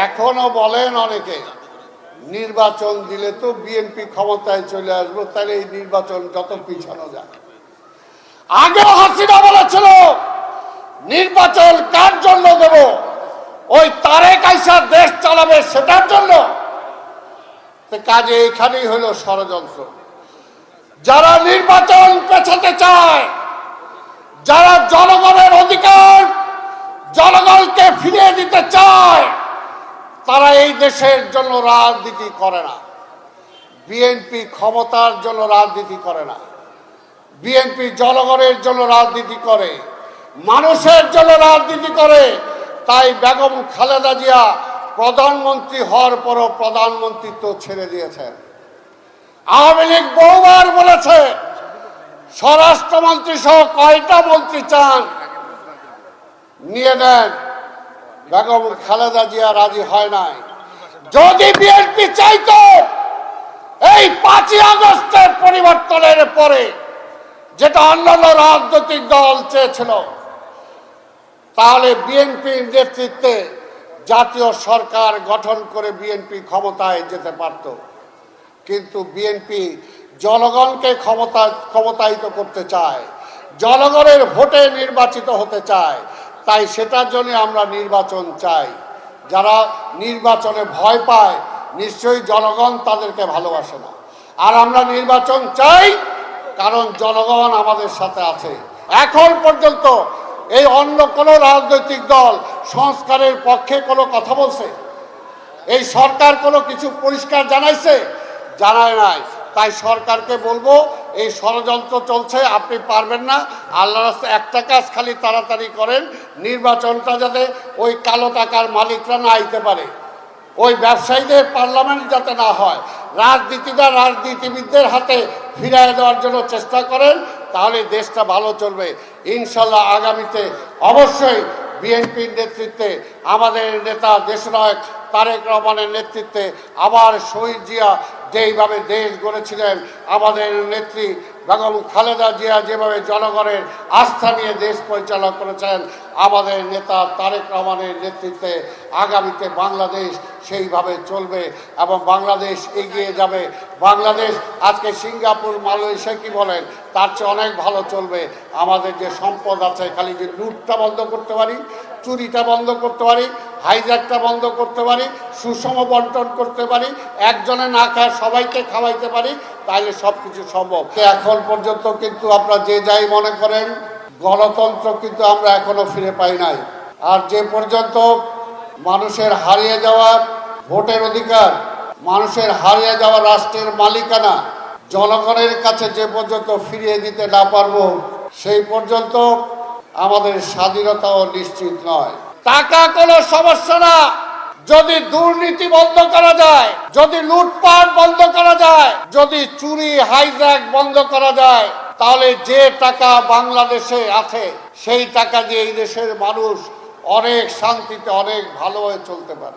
এখনো বলেন অনেকে নির্বাচন দিলে তো বিএনপি ক্ষমতায় চলে আসবো, তাহলে এই নির্বাচন যত পিছানো যায়। আগে হাসিনা বলেছিল নির্বাচন কার জন্য দেব, ওই তারেক আইসা দেশ চালাবে সেটার জন্য। কাজে এখানেই হলো ষড়যন্ত্র। যারা নির্বাচন পেছাতে চায়, যারা জনগণের অধিকার জনগণকে ফিরিয়ে দিতে চায়, তারা এই দেশের জন্য রাজনীতি করে না। বিএনপি ক্ষমতার জন্য রাজনীতি করে না, বিএনপি জনগণের জন্য রাজনীতি করে, মানুষের জন্য রাজনীতি করে। তাই বেগম খালেদা জিয়া প্রধানমন্ত্রী হওয়ার পরও প্রধানমন্ত্রিত্ব ছেড়ে দিয়েছেন। আওয়ামী লীগ বহুবার বলেছে স্বরাষ্ট্রমন্ত্রী সহ কয়টা মন্ত্রী চান নিয়ে নেন, বেগম খালেদা জিয়া রাজি হয় নাই। যদি বিএনপি চাইতো এই 5ই আগস্টের পরিবর্তনের পরে, যেটা অন্যান্য রাজনৈতিক দল চেয়েছিল, তাহলে বিএনপির নেতৃত্বে জাতীয় সরকার গঠন করে বিএনপি ক্ষমতায় যেতে পারত। কিন্তু বিএনপি জনগণকে ক্ষমতায়িত করতে চায়, জনগণের ভোটে নির্বাচিত হতে চায়। তাই সেটার জন্য আমরা নির্বাচন চাই। যারা নির্বাচনে ভয় পায়, নিশ্চয়ই জনগণ তাদেরকে ভালোবাসে না। আর আমরা নির্বাচন চাই কারণ জনগণ আমাদের সাথে আছে। এখন পর্যন্ত এই অন্য কোনো রাজনৈতিক দল সংস্কারের পক্ষে কোনো কথা বলছে? এই সরকার কোনো কিছু পরিষ্কার জানাইছে? জানায় নাই। তাই সরকারকে বলবো, এই ষড়যন্ত্র চলছে, আপনি পারবেন না। আল্লাহর রাস্তায় একটা কাজ খালি তাড়াতাড়ি করেন, নির্বাচনটা যাতে ওই কালো টাকার মালিকরা না আইতে পারে, ওই ব্যবসায়ীদের পার্লামেন্ট যাতে না হয়, রাজনীতিবিদদের হাতে ফিরিয়ে দেওয়ার জন্য চেষ্টা করেন, তাহলে দেশটা ভালো চলবে ইনশাল্লাহ। আগামীতে অবশ্যই বিএনপির নেতৃত্বে, আমাদের নেতা দেশনায়ক তারেক রহমানের নেতৃত্বে আবার শহীদ জিয়া যেইভাবে দেশ গড়েছিলেন, আমাদের নেত্রী বেগম খালেদা জিয়া যেভাবে জনগণের আস্থা নিয়ে দেশ পরিচালনা করেছেন, আমাদের নেতা তারেক রহমানের নেতৃত্বে আগামীতে বাংলাদেশ সেইভাবে চলবে এবং বাংলাদেশ এগিয়ে যাবে। বাংলাদেশ আজকে সিঙ্গাপুর, মালয়েশিয়া কি বলেন, তার চেয়ে অনেক ভালো চলবে। আমাদের যে সম্পদ আছে, খালি যে লুটটা বন্ধ করতে পারি, চুরিটা বন্ধ করতে পারি, হাইজ্যাকটা বন্ধ করতে পারি, সুষম বন্টন করতে পারি, একজনে না খায় সবাইকে খাওয়াইতে পারি, তাহলে সব কিছু সম্ভব। এখন পর্যন্ত কিন্তু আপনারা যে যাই মনে করেন, গণতন্ত্র কিন্তু আমরা এখনো ফিরে পাই নাই। আর যে পর্যন্ত মানুষের হারিয়ে যাওয়া ভোটের অধিকার, মানুষের হারিয়ে যাওয়া রাষ্ট্রের মালিকানা জনগণের কাছে যে পর্যন্ত ফিরিয়ে দিতে না পারবো, সেই পর্যন্ত আমাদের স্বাধীনতাও নিশ্চিত নয়। টাকা কোনো সমস্যা না, যদি দুর্নীতি বন্ধ করা যায়, যদি লুটপাট বন্ধ করা যায়, যদি চুরি হাইজ্যাক বন্ধ করা যায়, তাহলে যে টাকা বাংলাদেশে আছে সেই টাকা দিয়ে এই দেশের মানুষ অনেক শান্তিতে, অনেক ভালোভাবে চলতে পারে।